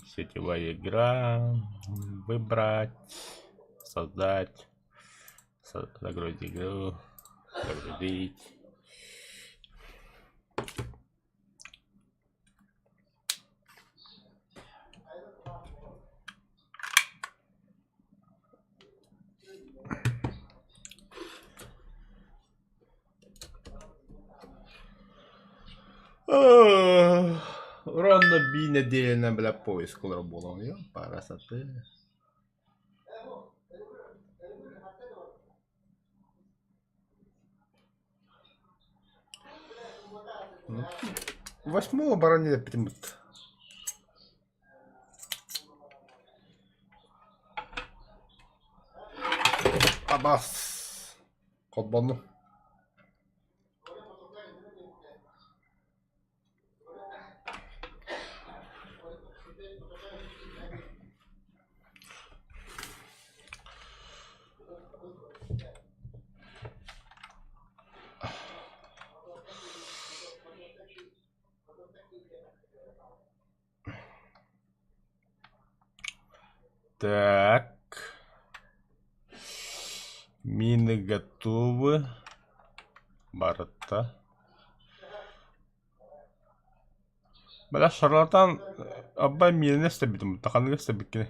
Сетевая игра. Выбрать. Создать. Загрузить игру. Загрузить. Ronda bine diyeline bile poisk bulamıyor. Parasatı. Восьмого баронета примут. Абас. Kodbanlı. Так. Мины готовы. Барта. Бля, шарлатан абай милене стабитим. Таханга стабикine.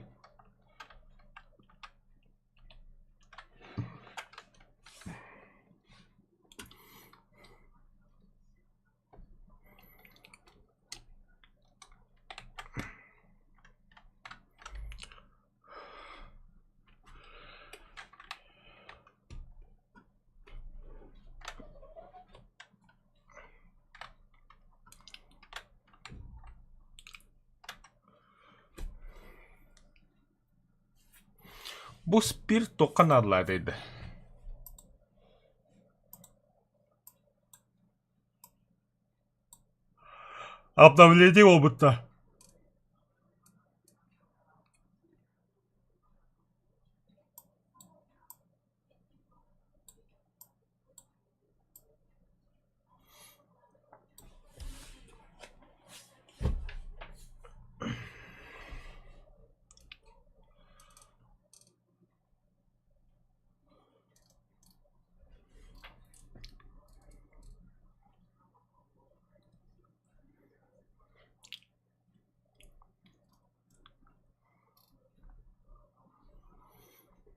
Bu spirto kanallarıydı. Обновление опыта.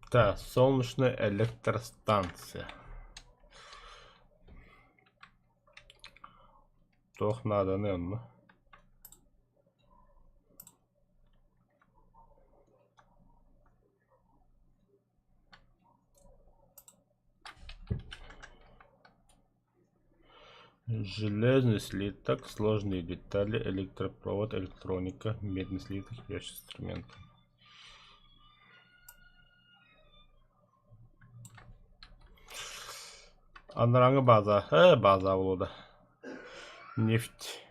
Да, солнечная электростанция. Toch надо, наверное. Железный слиток, сложные детали, электропровод, электроника, медный слиток, ящик инструментов. Анраңы база. База болды. Нефть.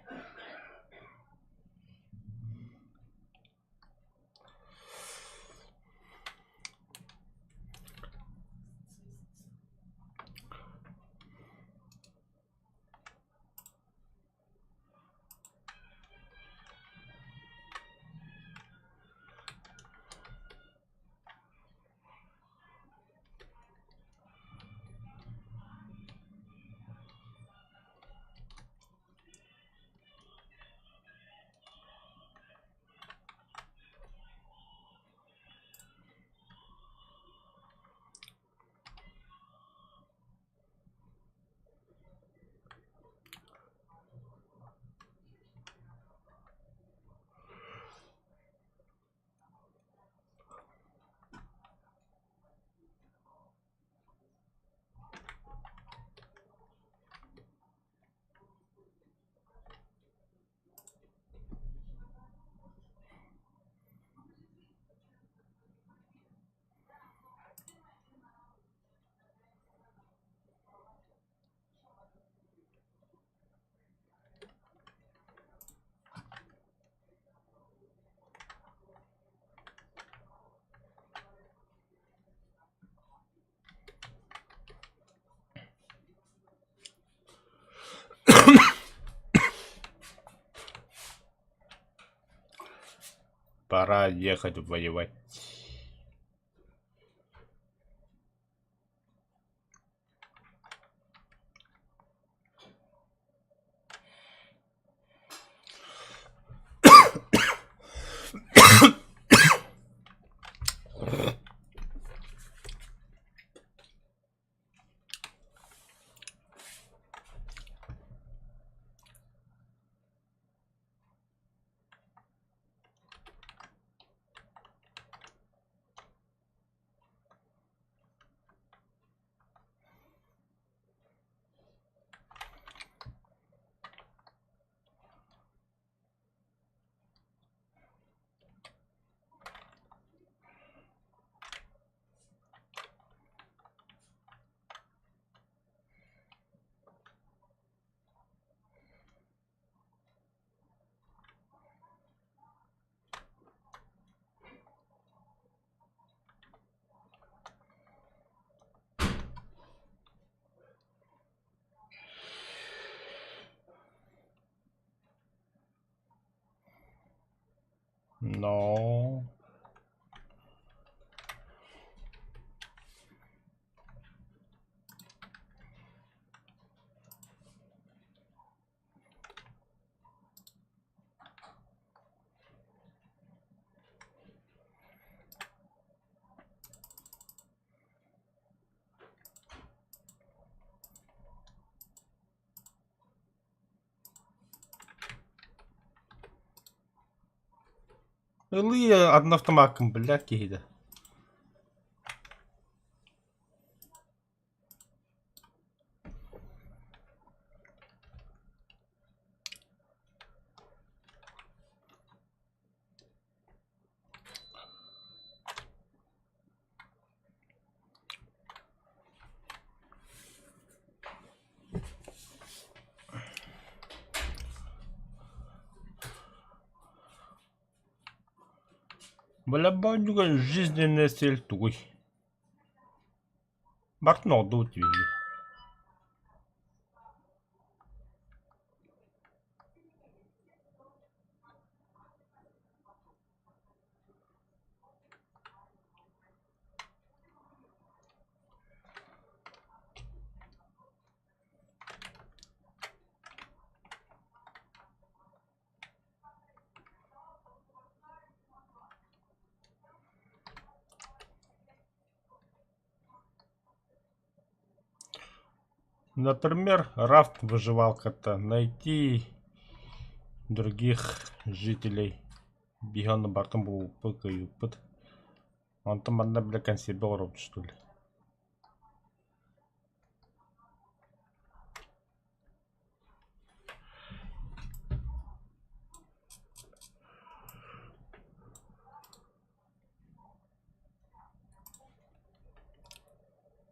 Пора ехать воевать. Но... Или одноавтоматом, блядь, кида. Бля, банюга жизненная цель туй. Бартно дуть вези. Например, рафт выживалка-то найти других жителей. Бегал на бортом был пыкаю пыт. Он там одна, бля, консервер робит, что ли.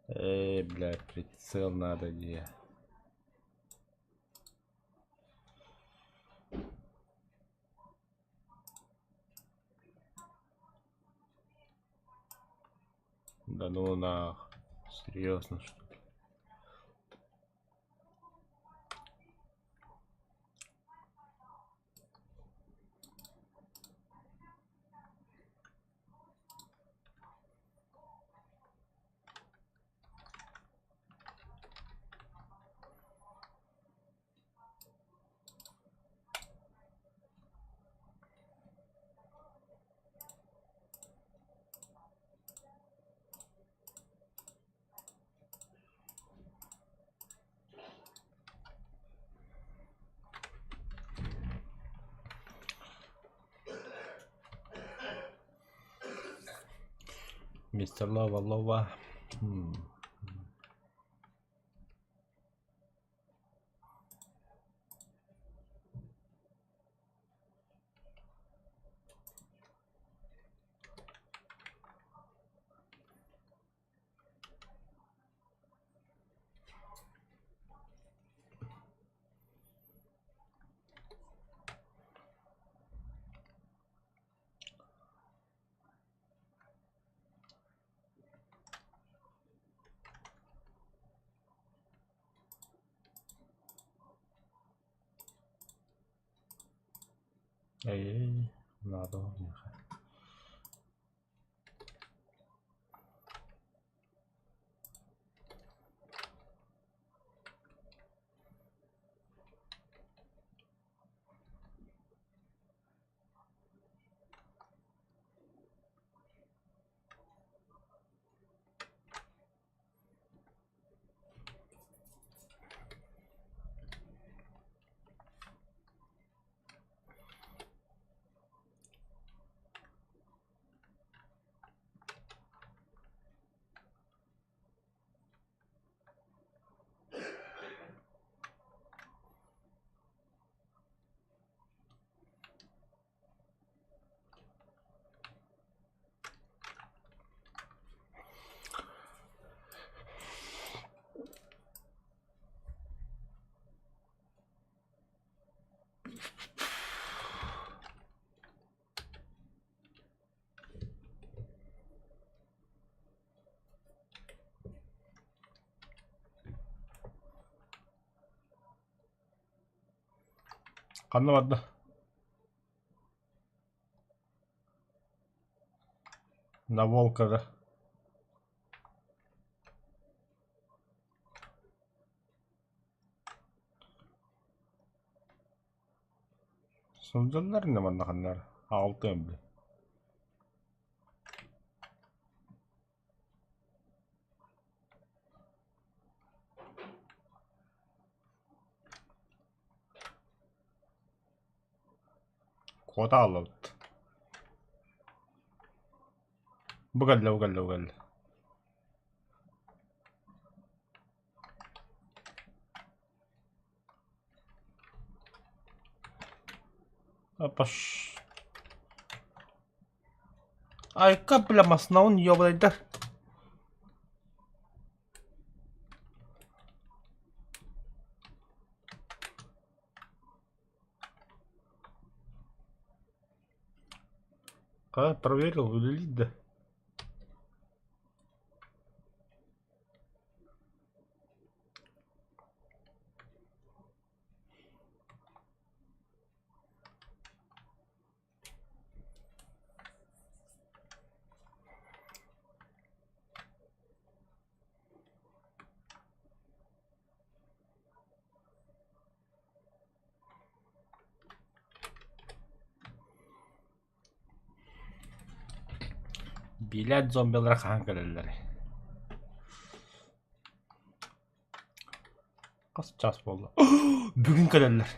Бля, прицел надо где. Да ну нах. Серьезно, что ли? Мистер Лова. Эй, надо ехать. Kanlamadı. На волка, да. Сонжандар не маннаханнар? 6 эмби. Кода алат. Бугалла. Апаш. Ай, капля маснаун ёбайдар. Проверил, удалить, да. Билет зомбилар хангалалар. Кас час болду. Бүгүн келелер.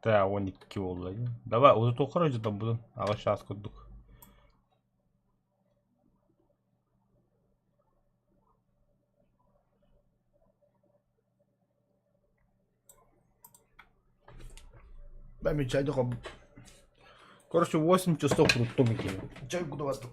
Да, 12 болду. Давай, уже токор жада будун. Ага час курдук. Ben bir çay da kap. Короче, 8 часов круто микину. Чай куда вас тут?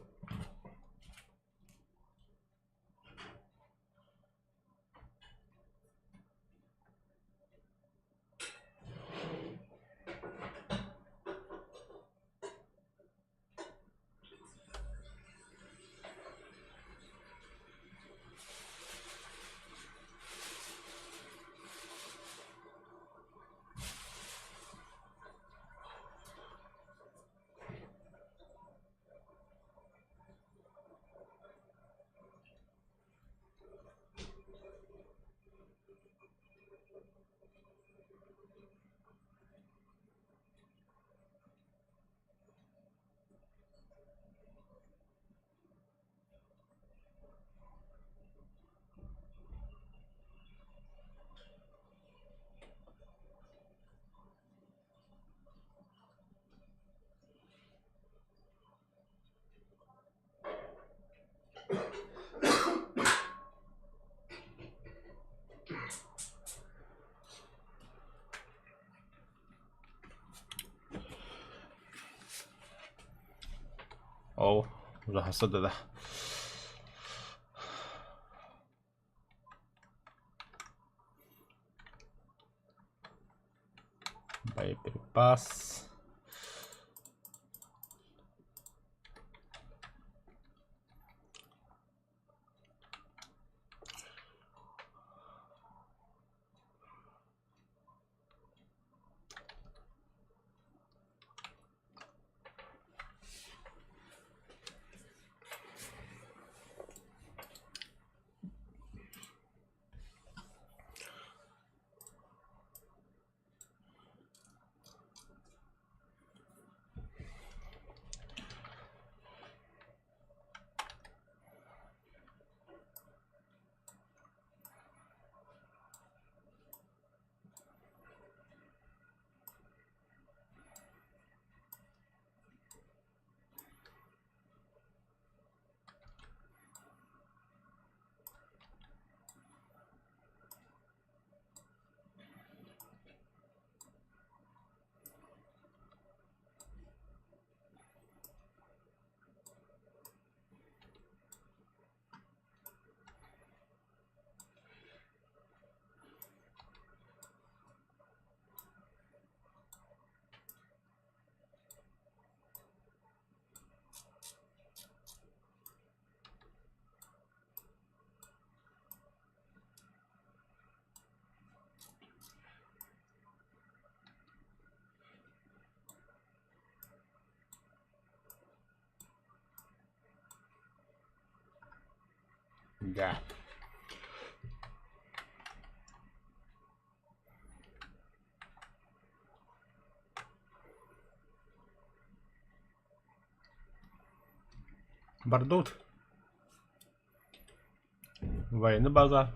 О, rahatsız da. Боеприпас. Да. Бардут. Военная база.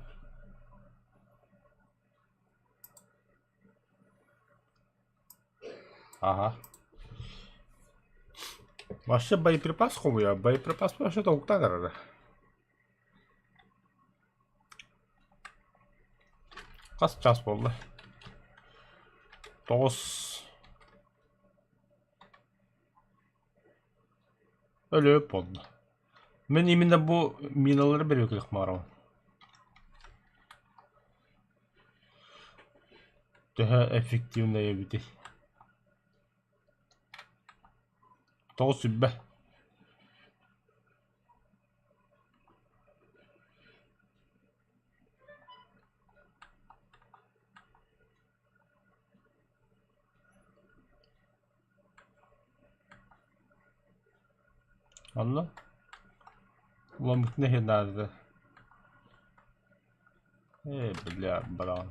Ага. Вообще боеприпас ховую, а боеприпас вообще толкта города. Kaç час oldu? 9. Ölüp oldu. Ben iminde bu minaları bir yokluk var. Daha efektif ne yapıyor? 9 sübbe. Allah. Ulan bu ne nerede? Bля, бран.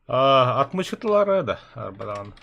Aa, 60 kıtıları da. Brан.